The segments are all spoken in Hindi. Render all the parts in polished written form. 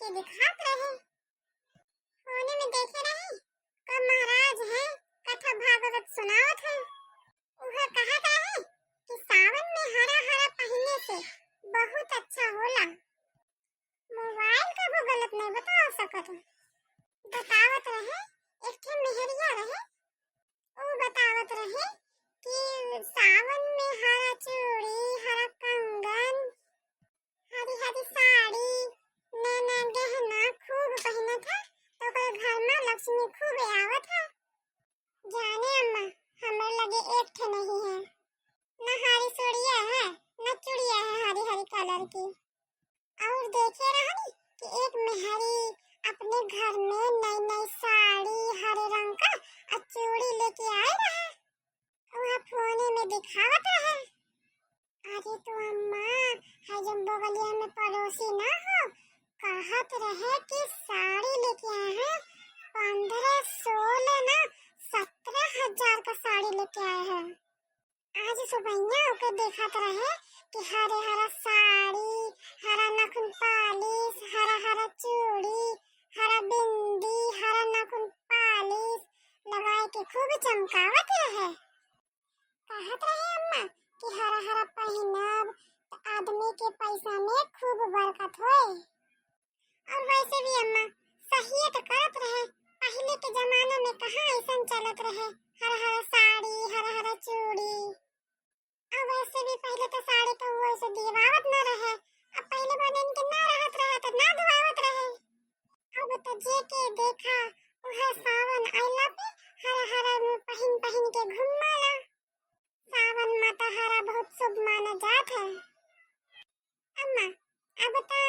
ये दिखात रहे होने में देखे रहे कब महाराज है कथा भागवत सुनावत है। वह कहता है कि सावन में हरा हरा पहनने से बहुत अच्छा होला। मोबाइल का वो गलत नहीं बता सकत। बतावत रहे एक ठे मेहरिया रहे वो बतावत रहे कि सावन में हरा चूड़ी हरा कंगन हरी हरी साड़ी नए नए गहना खूब पहना था तो कोई घर में लक्ष्मी खूब आवत है। जाने अम्मा हमारे लगे एक ठे नहीं है न हरी चूड़िया है न चूड़िया है हरी हरी कलर की। और देखे रहनी कि एक मेहरी अपने घर में नई नई साड़ी हरे रंग का और चूड़ी लेके आए रहे वह फोने में दिखावत रहे। अरे तो अम्मा है जब बगलिया में पड़ोसी ना हो कहत रहे कि साड़ी लेके आए हैं 15-16 ना 17,000 का साड़ी लेके आए हैं। आज सुबह ओके देखत रहे कि हरे हरा साड़ी हरा नाखून पालिश हरा हरा चूड़ी हरा बिंदी हरा नाखून पालिश लगाए के खूब चमकावत रहे। कहत रहे अम्मा कि हरा हरा पहनब तो आदमी के पैसा में खूब बरकत होए। और वैसे भी अम्मा सही तो करत रहे पहले के जमाने में कहाँ ऐसा चलत रहे हरा हरा साड़ी हरा हरा चूड़ी। और वैसे भी पहले तो साड़ी तो वो ऐसे दिवावत न रहे अब पहले बने इनके ना रहत रहे तो ना दिवावत रहे। अब तो जे के देखा वह सावन आइला पे हरा हरा पहन पहन के घूमाला। सावन माता हरा बहुत शुभ माना जात है। अम्मा अब तो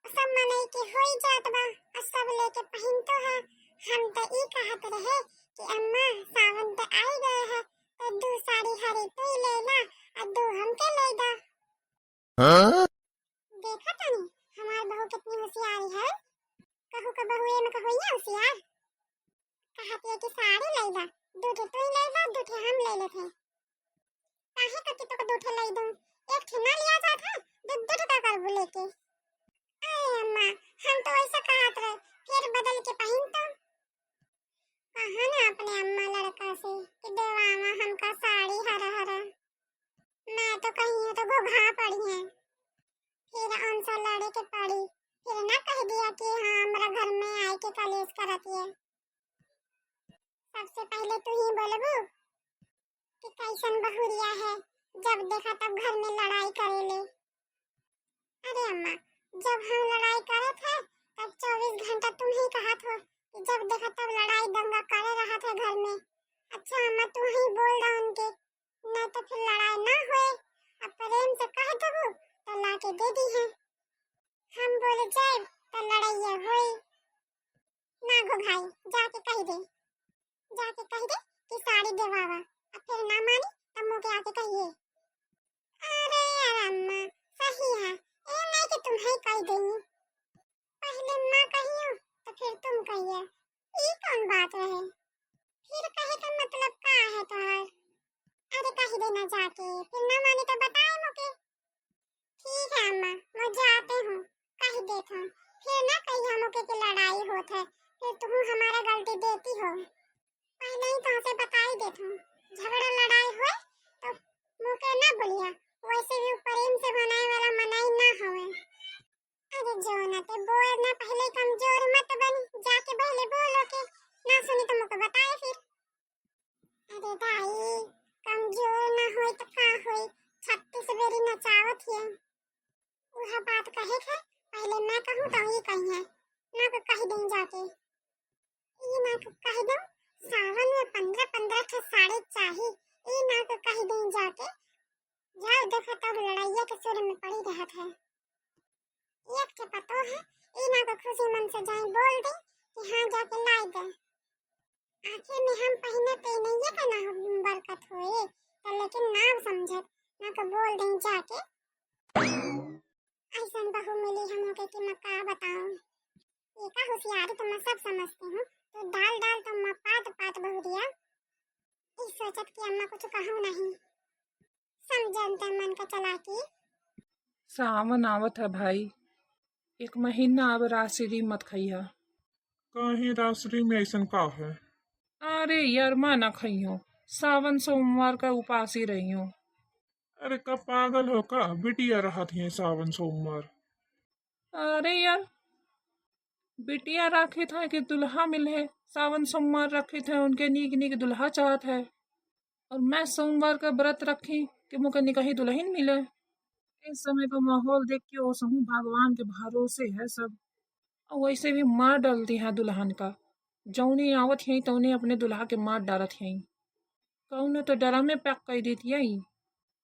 सब मने के होई जात बा और सब लेके पहन तो है। हम तो ई कहत रहे कि अम्मा सावन तो आई गए है तो 2 साड़ी हरी तू ले ला और 2 हमके ले दा। हाँ? देखा तनी हमार बहू कितनी होशियारी है। कहू का बहू में कहू ये होशियार कहती है कि साड़ी ले ला 2 ठे तू ले ला 2 ठे हम ले लेते। काहे करके तो 2 ठे ले दूं एक ठे ना लिया जात है 2 ठे का करबू लेके। अरे अम्मा हम तो ऐसा कहत रहे फिर बदल के पहन तो कहा ना अपने अम्मा लड़का से कि देवावा हमका साड़ी हरा हरा। मैं तो कहीं तो घोघा पड़ी है फिर उनसे लड़े के पड़ी फिर ना कह दिया कि हाँ हमारा घर में आए के कलेश करती है। सबसे पहले तू ही बोलबू कि कैसन बहुरिया है जब देखा तब घर में लड़ाई करेले। अरे अम्मा जब हम लड़ाई करे थे तब 24 घंटा तुम ही कहत हो कि जब देखा तब लड़ाई दंगा करे रहा था घर में। अच्छा अम्मा तू ही बोल रहा उनके नहीं तो फिर लड़ाई ना होए अब प्रेम से कह दबू तो ला के दे दी है। हम बोले जाए तो लड़ाई होई ना घोघाई जाके कह दे कि साड़ी देवावा अब फिर ना मानी तब मुझे आके कहिए। अरे यार अम्मा सही है ये नहीं कि तुम्हें कह देंगी पहले माँ कहियो तो फिर तुम कहिए ये कौन बात है फिर कहे का मतलब का है तोहार। अरे कह देना जाके फिर ना माने तो बताए मुझे। ठीक है अम्मा मैं जाते हूँ कह देता हूँ फिर ना कहिए मुझे कि लड़ाई होत है फिर तुम हमारा गलती देती हो पहले ही तुमसे बता ही देता हूँ झगड़ा लड़ाई हो तो मुझे ना बोलिया वैसे भी प्रेम से बनाए वाला मनाई ना होवे। अरे जो ना ते बोल ना पहले कमजोर मत बनी जाके पहले बोलो के ना सुनी तो मुझे बताए फिर। अरे दाई कमजोर ना होई तो का होई 36 बेरी नचावत है वह बात कहे थे पहले मैं कहूँ तो ही कही है ना को कह दें जाके ये ना को कह दो सावन में 15-15 के साड़ी चाहिए ये ना को कह दें जाके जाओ देखो तब लड़ाइया के सुर में पड़ी रहत है। एक के पतो है ये ना को खुशी मन से जाए बोल दे कि हाँ जाके लाई दे आखिर में हम पहने पे नहीं का ना बरकत होए तो लेकिन ना समझे ना को बोल दें जाके ऐसा बहू मिली हम के कि मैं का बताऊं ये का होशियारी तो मैं सब समझती हूँ तो डाल डाल तो मैं पात बहू दिया इस सोचत कि अम्मा कुछ कहूँ नहीं समझनते मन का चलाकी। सावन आवत है भाई एक महीना अब राशि मत खइहा। काहे रासरी में ऐसन का है? अरे यार माँ ना खइयो, सावन सोमवार का उपास ही रही हूँ। अरे का पागल हो का? बिटिया रहा थी सावन सोमवार। अरे यार बिटिया रखे था कि दुल्हा मिले, सावन सोमवार रखे थे उनके नीक नीक दुल्हा चाहत है, और मैं सोमवार का व्रत रखी कि मुझे निकही दुल्हन मिले। इस समय का माहौल देख के वो समूह भगवान के भरोसे है सब। और वैसे भी मार डालती है दुल्हन का, जौनी आवत यही तौने अपने दुल्हा के मार डालत यही। कौनो तो डरा में पैक कर देती यही,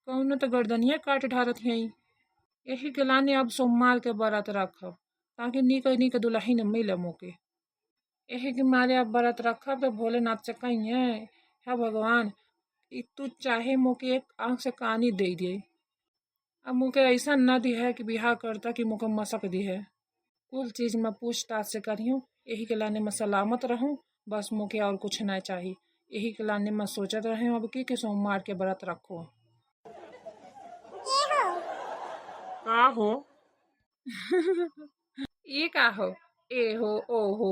कौनो तो गर्दनिया काट ढारत यही। यही के लाने अब सोमवार के व्रत रखब ताकि नीक नीक दुल्हन मिले मोके। यही के मारे अब व्रत रखब तो भोलेनाथ से कहिए, है भगवान कि तू चाहे मोके एक आंख से कानी दे दे। अब मुके ऐसा न दी है कि बिहार करता कि मुके मसक दी है। कुल चीज मैं पूछताछ से करियो, यही के लाने मैं सलामत रहूं, बस मुके और कुछ ना चाहिए। यही के लाने मैं सोचत रहे अब कि सोमवार के व्रत रखो। ये हो का हो? ये का हो, ए हो ओ हो।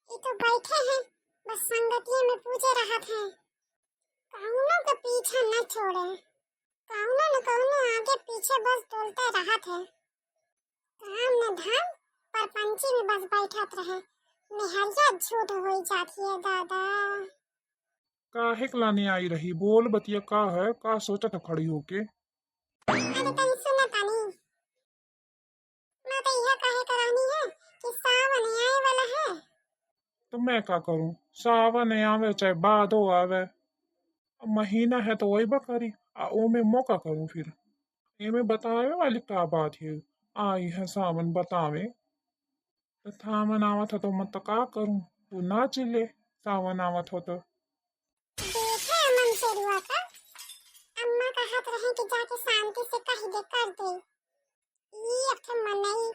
ये तो बैठे हैं, बस संगतिये में पूछे रहा थे। कौनो के पीछे न छोड़े, कौनो न कौनो आगे पीछे बस डोलते रहा थे। काम न धाम, पर पंची में बस बैठत रहे। निहरिया झूठ हो जाती है दादा। काहे के लाने आई रही? बोल बतिया का है? का सोचत खड़ी होके? अरे तनी सुना तानी, मैं तो यह कहे करानी है कि सावन आए वाला है। तो मैं का करूं? सावन आवे चाहे भादो आवे, अब महीना है तो वही बकरी। ओ में मौका करूं फिर? एमे बतावे वाली का बात है? आई है सावन बतावे तो थामन आवत हो तो मत का करूं? तू ना चिल्ले, सावन आवत हो तो। देखे अमन शेरुआ का, अम्मा कहत रहे कि जाके शांति से कह दे कर दे। ये अब तो मनई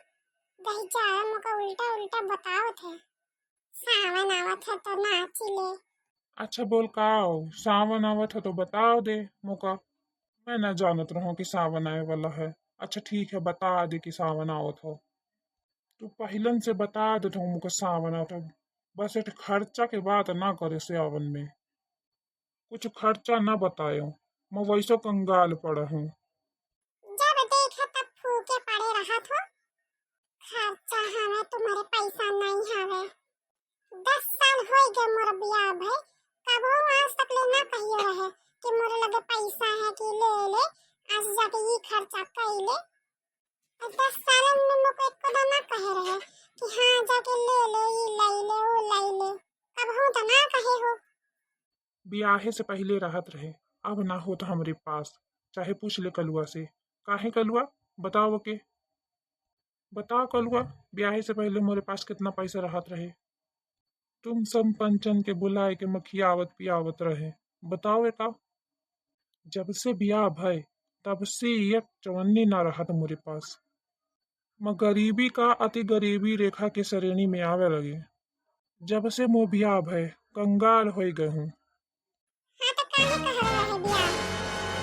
दही चारा मुका उल्टा उल्टा बताओ थे। सावन आवत है तो नाची ले। अच्छा बोल का हो? सावन आवत हो तो बताओ दे मौका। मैं ना जानत रहूं कि सावन आए वाला है। अच्छा ठीक है, बता दे कि सावन आवत हो। तू पहिलन से बता दे तो मुझे सावन आवत हो। बस एक खर्चा के बात ना करे सावन में। कुछ खर्चा ना बतायो, मैं वैसो कंगाल पड़ा हूँ। जब देखा तब फूके पड़े रहा थो। खर्चा हवे तुम्हारे पैसा नहीं हवे। 10 साल हो गए मोर बियाह भई, कबो आज तक ले ना कहियो रहे कि मोरे लगे पैसा है कि ले ले आज जाके ये खर्चा कर ले। 10 साल में मुझको एक को ना कहे रहे कि हाँ जाके ले ले ये ले ले वो ले ले। अब हूँ तो ना कहे हो। ब्याहे से पहले राहत रहे, अब ना हो तो हमारे पास। चाहे पूछ ले कलुआ से। काहे कलुआ? बताओ के। बताओ कलुआ, ब्याहे से पहले मेरे पास कितना पैसा राहत रहे? तुम सब पंचन के बुलाए के मखियावत पियावत रहे। बताओ का? जब से ब्याह भय तब से एक चवन्नी ना रहा था मेरे पास। मैं गरीबी का अति गरीबी रेखा के श्रेणी में आवे लगे। जब से मो ब्याह भय कंगाल हो गए हूँ। हाँ तो काहे कह रहे है बियाह?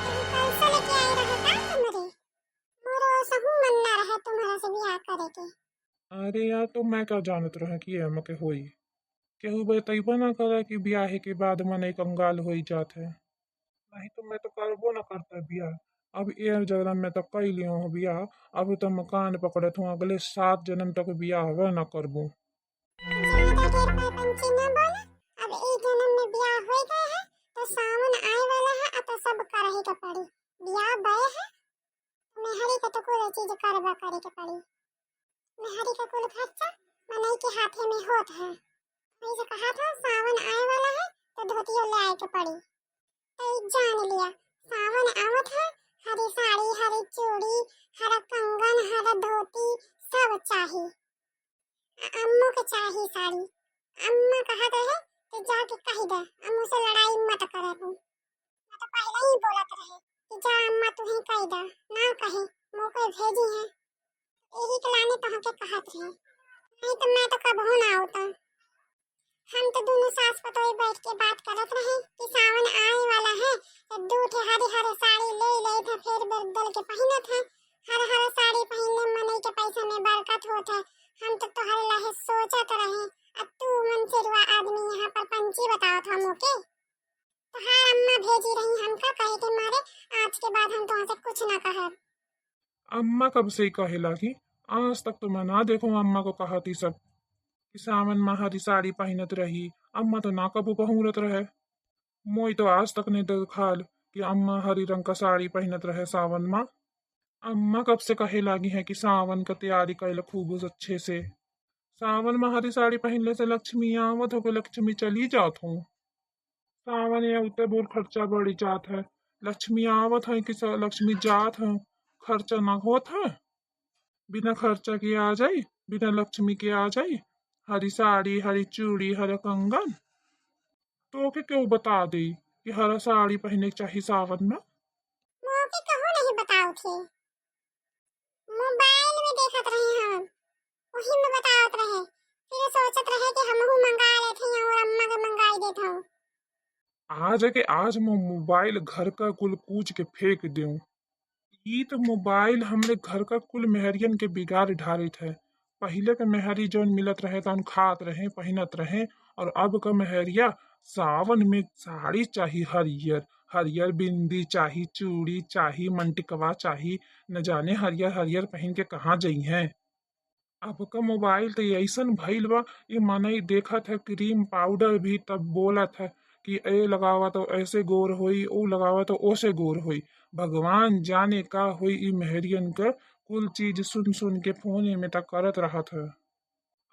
तुम कल से लेके आए रहे का तुम्हारे? मोरो सहू मन ना रहे तुम्हारा से बियाह करे के। अरे यार, तो मैं क्या जानत रहा कि ये मके होई। केहू बतैबो ना करे कि ब्याह के बाद मन कंगाल हो जात है। नहीं तो मैं तो करबो ना करता ब्याह। अब ये जगह मैं तो कर लियो हूँ ब्याह। अब तो मैं कान पकड़त हूँ, अगले 7 जन्म तक ब्याह हवे ना करबो। ज्यादा देर पर पंची न बोला। अब एक जन्म में बियाह हो गए है तो सावन आए वाला है, अब तो सब करही के पड़ी। बियाह बे है, मेहरी के तो कोई चीज करबा करे के पड़ी। मेहरी का कुल खर्चा मनई के हाथे में होत है। वैसे कहा था सावन आए वाला है तो धोतियो ले आए के पड़ी। तो जान लिया सावन आवत है। हरी साड़ी, हरी चूड़ी, हरा कंगन, हरा धोती सब चाहिए। अम्मू के चाहिए साड़ी। अम्मा कहत है कि जाके कह दे अम्मू से लड़ाई मत करे तू। मैं तो पहले ही बोलत रहे कि जा अम्मा तू ही कह दे, ना कहे मोके भेजी है। यही के लाने तो हमके कहत रहे, नहीं तो मैं तो कबहू ना आवता। हम तो दोनों सास पतोई बैठ के बात करत रहे कि सावन आए वाला है तो दू ठे हरी हरी साड़ी ले ले थे, फिर बदल के पहनत है। हर हर साड़ी पहनने मनई के पैसा में बरकत होत है। हम तो तोहरे लाहे सोचत रहे। अब तू मनसेरुआ आदमी यहाँ पर पंची बताओ था मोके। तो हाँ अम्मा भेजी रही हमका कहे के मारे आज के बाद हम तुमसे कुछ ना कहे। अम्मा कब से ही कहे लागी? आज तक तो मैं ना देखो अम्मा को कहा थी सब कि सावन में हरी साड़ी पहनत रही। अम्मा तो ना कबू पहुरत रहे। मोई तो आज तक नहीं देखाल कि अम्मा हरी रंग का साड़ी पहनत रहे सावन में। अम्मा कब से कहे लागी है कि सावन का तैयारी कैल खूब अच्छे से। सावन में हरी साड़ी पहनले से लक्ष्मी आवत हो के लक्ष्मी चली जात हो। सावन या उते बोल खर्चा बढ़ी जात है। लक्ष्मी आवत है कि लक्ष्मी जात है। खर्चा ना होत है। बिना खर्चा के आ जाई, बिना लक्ष्मी के आ जाई। हरी साड़ी, हरी चूड़ी, हरा कंगन। तो के क्यों बता दे कि हरा साड़ी पहने चाहिए सावन में? मोके कहो नहीं बताओ थे। मोबाइल में देखत रहे हम। वही में बतावत रहे। फिर सोचत रहे कि हमहू मंगा लेते हैं और अम्मा के मंगाई देता हूँ। आज है कि आज मैं मोबाइल घर का कुल कूच के फेंक दूं। ई तो मोबाइल हमरे घर का कुल मेहरियन के बिगाड़ ढारित है। पहले के मेहरी जौन मिलत रहे तौन खात रहे पहनत रहे। और अब का मेहरिया सावन में साड़ी चाही हरियर, हरियर बिंदी चाही, चूड़ी चाही, मंटिकवा चाही। न जाने हरियर हरियर पहन के कहाँ जई हैं। अब का मोबाइल तो ऐसन भइल बा। ये मनई देखत है क्रीम पाउडर भी तब बोलत है कि ए लगावा तो ऐसे गोर होई, ओ लगावा तो ओसे गोर होई। भगवान जाने का होई ई मेहरियन का। कुल चीज सुन सुन के फोने में तक करत रहत है।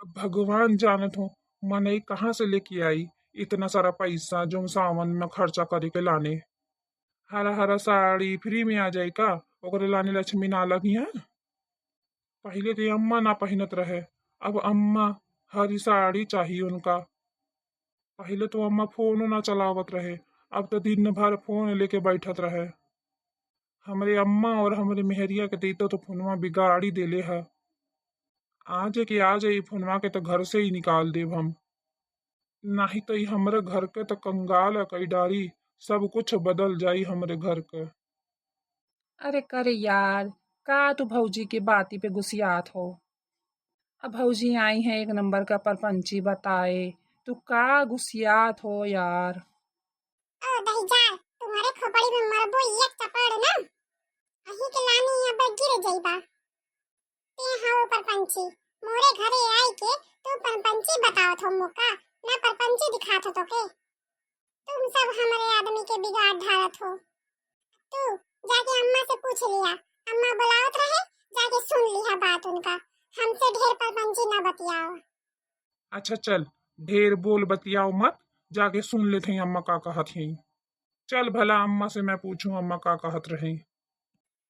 अब भगवान जानत हो मनई कहाँ से लेके आई इतना सारा पैसा जो सावन में खर्चा करे के लाने। हरा हरा साड़ी फ्री में आ जाई का? ओकरे लाने लक्ष्मी ना लगी है। पहले तो अम्मा ना पहनत रहे। अब अम्मा हरी साड़ी चाहिए उनका। पहले तो अम्मा फोन ना चलावत रहे। अब तो दिन भर फोन लेके बैठत रहे। हमरे अम्मा और हमरे मेहरिया के देतो तो फोनवा बिगाड़ी देले है। आज के आज ई फोनवा के तो घर से ही निकाल देव हम। नहीं तो ई हमरे घर के तो कंगाल है कई डारी। सब कुछ बदल जाई हमरे घर के। अरे करे यार, का तू भौजी की बाती पे गुस्सियात हो? अब भौजी आई हैं एक नंबर का परपंची बताए। तू का गुस्सियात हो यार? ओ दहीजार तुम्हारे खोपड़ी में मरबो एक चपड़ ना। अही के लानी यहाँ पर गिर जाइबा। ते हाँ परपंची मोरे घरे आई के तू परपंची बताओ थो मुका ना परपंची दिखात हो तो के। तुम सब हमारे आदमी के बिगाड़ ढारत हो। तू जाके अम्मा से पूछ लिया। अम्मा बुलावत रहे जाके सुन लिया बात उनका। हमसे ढेर परपंची ना बतियाओ। अच्छा चल, ढेर बोल बतियाओ मत। जाके सुन लेते हैं अम्मा का कहत हैं। चल भला अम्मा से मैं पूछूं अम्मा का कहत रही।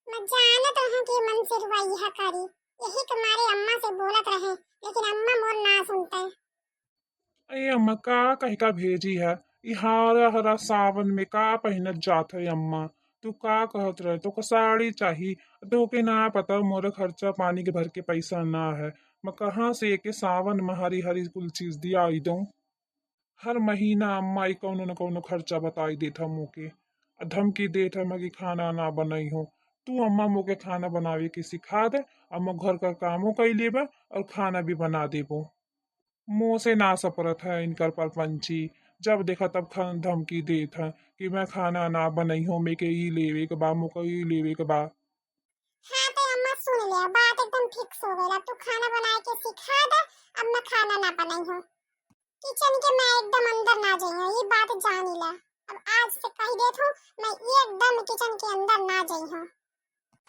मैं जानत हूँ कि मन से रुआ यह करी। यही तुम्हारे अम्मा से बोलत रहे लेकिन अम्मा मोर ना सुनते। अरे अम्मा का कहीं का भेजी है? ई हरा हरा सावन में का पहनत जात है अम्मा? तू का कहत रहे तो का साड़ी चाहिए? तो के ना पता मोरे खर्चा पानी के भर के पैसा ना है। मैं कहाँ से के सावन में हरी हरी कुल चीज दिया आई दूं? हर महीना अम्मा ई कौनो न कौनो खर्चा बताई देता मुके। धमकी देता मैं कि खाना ना बनाई हो। तू अम्मा मोके खाना बनावे के सिखा दे। अम्मा घर का कामों कर लेबा और खाना भी बना देबो। मुंह से ना सपरत है इनकर परपंची। जब देखा तब धमकी देत है कि मैं खाना ना बनई हूँ, मेके ई लेवे के बा, मुका ई लेवे के बा। हाँ तो अम्मा सुन लिया बात एकदम फिक्स हो गई। अब तू खाना बनाए के सिखा दे। अब मैं खाना ना बनाई हूँ। किचन के मैं एकदम अंदर ना जाई हूँ ये बात जान ही ला। अब आज से कह देत हूँ मैं एकदम किचन के अंदर ना जाई हूँ।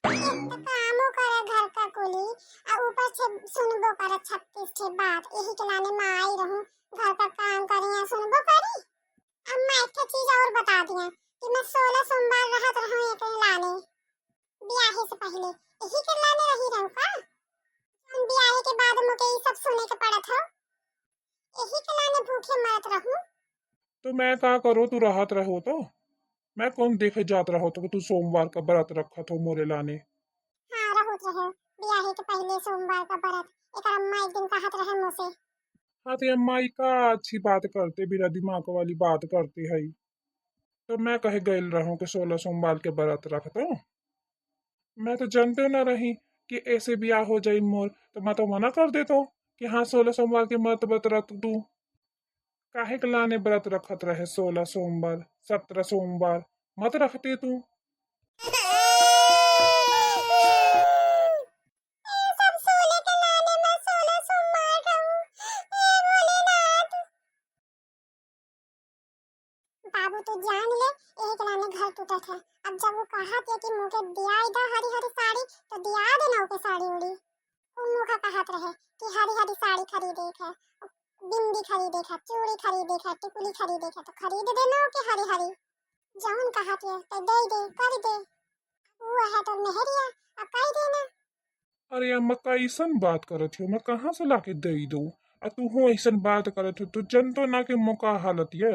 एक तो कामों करे घर का कुली और ऊपर से सुनबो करे 36 छे बात। यही के लाने मैं आई रहूं घर का काम करी या सुनबो करी। अम्मा एक चीज और बता दिया कि मैं 16 सोमवार रहत रहूं एक लाने ब्याहे से पहले। यही के लाने रही रहूं का। हम ब्याहे के बाद मुके ये सब सुने के पड़त हो। यही के लाने भूखे मरत रहूं। तो मैं का करो? तू राहत रहो तो मैं कौन देखे जात रहो तो कि तू सोमवार का व्रत रखा तो मोरे लाने। हाँ रहत रहे ब्याहे के पहले सोमवार का व्रत। एक अम्मा एक दिन कहत रहे मुझसे। हाँ तो अम्मा ई का अच्छी बात करते बिना दिमाग वाली बात करते है। तो मैं कहे गए रहूं कि 16 सोमवार के व्रत रख दो। मैं तो जानते न रही कि ऐसे ब्याह हो जाए मोर, तो मैं तो मना कर देता हूँ कि हाँ 16 सोमवार के मत व्रत रख तू। काहे के लाने व्रत रखत रहे 16 सोमवार 17 सोमवार मत रखते तू। ये सब सोले के लाने में 16 सोमवार रहूं। हे भोलेनाथ। बाबू तू जान ले, एक लाने घर टूटत है। अब जब वो कहा थे कि मुझे दिया इधर हरी हरी साड़ी, तो दिया देना ओके साड़ी उड़ी। वो मुखा कहत रहे कि हरी हरी साड़ी खरीदे है, बिंदी खरीदे है, चूड़ी खरीदे है, टिकुली खरीदे है, तो खरीद देना ओके हरी हरी। जौन कहा थे तो दे दे कर दे। वो है तो मेहरिया, अब कह देना। अरे अम्मा कैसन बात करत हो, मैं कहाँ से लाके दे दूँ। आ तू हो ऐसन बात करत हो, तू जन तो ना के मौका हालत ये।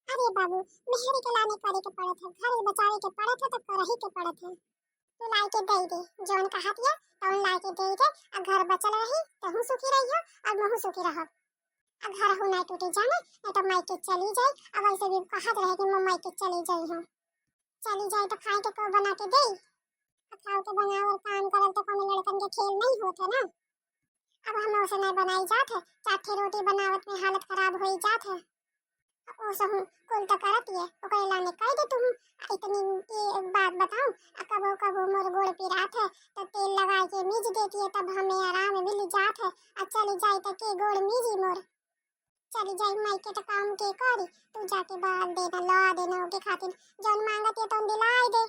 अरे बाबू, मेहरी के लाने करे के पड़त है, घर बचावे के पड़त है, तो करही के पड़त है। तू लाई के दे दे, जौन कहत है तौन लाई के दे दे। आ घर बचल रही तहू सुखी रहियो और महू सुखी रहब। आ घर हो नहीं टूटे जाने, नहीं तो माई के चली जाए। अब ऐसे भी कहत रहे कि मैं माई के चली जाई हूं। चली जाए तो खाए के को बना के दे। खाओ के बनावल काम करल तो कोनो लड़कन के खेल नहीं होत है ना। अब हम उसे नहीं बनाई जात है, चाटे रोटी बनावत में हालत खराब हो जात है। ओ सहू कुल तो करत है, ओकरे लाने कह दे तू। इतनी एक बात बताऊं, कबो कबो मोर गोड़ पिरात है तो तेल लगा के मीज देती है, तब हमें आराम मिल जात है। और चली जाए तो के गोड़ मीजी मोर। चली जाए माई के तो काम के करी, तू जाके बाल देना ला देना ओके खातिर। जौन मांगत है तो दिलाई दे।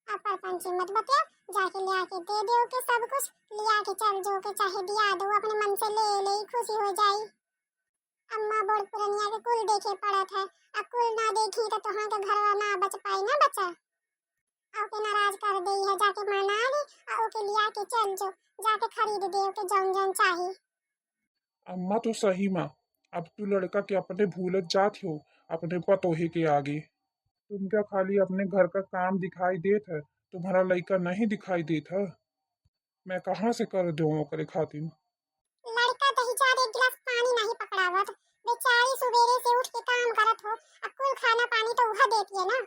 पर पंची मत बतिया, जाके लिया के दे दे ओके सब कुछ। लिया के चल जो के चाहे दिया दो, अपने मन से ले ले खुशी हो जाई। अम्मा बड़ पुरनिया के कुल देखे पड़त है, अब कुल ना देखी तो तोहां के घरवा ना बच पाई ना बच्चा। ओके नाराज कर दे है, जाके मना ले और ओके लिया के चल जो। जाके खरीद दे ओके जौन जौन चाही। अम्मा तो सही माँ, अब तू लड़का के अपने भूलत जात हो अपने पतोहे के आगे। तुम क्या खाली अपने घर का काम दिखाई देत है, तुम्हारा लड़का नहीं दिखाई देत है। मैं कहाँ से कर दूँ ओकरे खातिर। लड़का दही चार एक गिलास पानी नहीं पकड़ावत। बेचारी सुबेरे से उठ के काम करत हो, अब कुल खाना पानी तो वह देती है ना।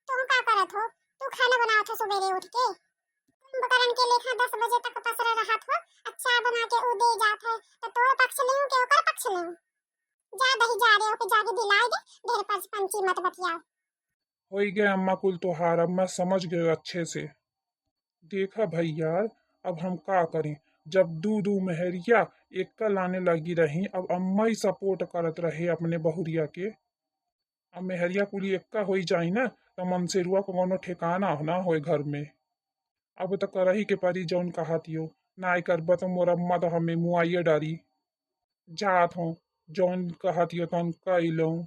तुम का करत हो? तू खाना बनावत हो सुबेरे उठ के। बकरन के लेखा 10 बजे तक पसरा रहत हो। अच्छा बना के उ दे जात है, तो तोर पक्ष लेऊ के ओकर पक्ष लेऊ। जा दही जा रे ओके जाके दिलाई दे, ढेर पंची मत बतिया। हो गए अम्मा कुल तोहार, अब मैं समझ गए अच्छे से। देखा भाई यार, अब हम का करें। जब दू दू मेहरिया एक का लाने लगी रही, अब अम्मा ही सपोर्ट करत रहे अपने बहुरिया के। अब मेहरिया कुली एक का हो जाई ना, तो मनसेरुआ को कोनो ठिकाना ना होए घर में। अब तो करही के परी जौन कहतियो, नाय करब तो मोर अम्मा तो हमें मुआइये डारी। जात हूँ जौन कहतियो तौन कई लूँ।